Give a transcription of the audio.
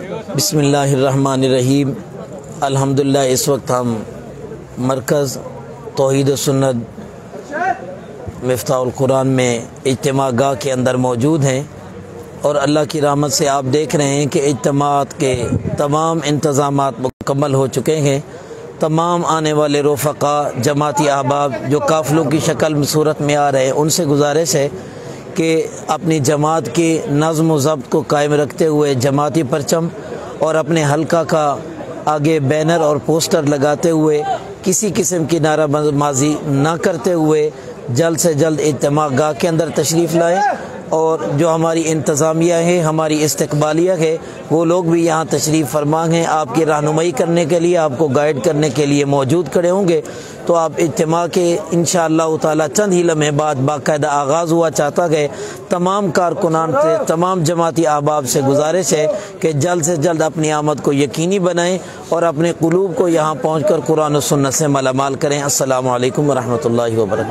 بسم اللہ الرحمن الرحیم۔ الحمدللہ اس وقت ہم مرکز توحید و سنت مفتاح القرآن میں اجتماع گاہ کے اندر موجود ہیں، اور اللہ کی رحمت سے آپ دیکھ رہے ہیں کہ اجتماعات کے تمام انتظامات مکمل ہو چکے ہیں۔ تمام آنے والے رفقا، جماعتی احباب جو قافلوں کی شکل صورت میں آ رہے ہیں، ان سے گزارش ہے کہ اپنی جماعت کی نظم و ضبط کو قائم رکھتے ہوئے جماعتی پرچم اور اپنے حلقہ کا آگے بینر اور پوسٹر لگاتے ہوئے کسی قسم کی نعرہ بازی نہ کرتے ہوئے جلد سے جلد اجتماع گاہ کے اندر تشریف لائیں، اور جو ہماری انتظامیہ ہے، ہماری استقبالیہ ہے، وہ لوگ بھی یہاں تشریف فرما ہیں، آپ کی رہنمائی کرنے کے لیے، آپ کو گائیڈ کرنے کے لیے موجود کھڑے ہوں گے۔ تو آپ اجتماع کے انشاءاللہ تعالی چند ہی لمحے بعد باقاعدہ آغاز ہوا چاہتا ہے۔ تمام کارکنان سے، تمام جماعتی احباب سے گزارش ہے کہ جلد سے جلد اپنی آمد کو یقینی بنائیں اور اپنے قلوب کو یہاں پہنچ کر قرآن و سنت سے مالا مال کریں۔ السلام علیکم ورحمۃ اللہ وبرکاتہ۔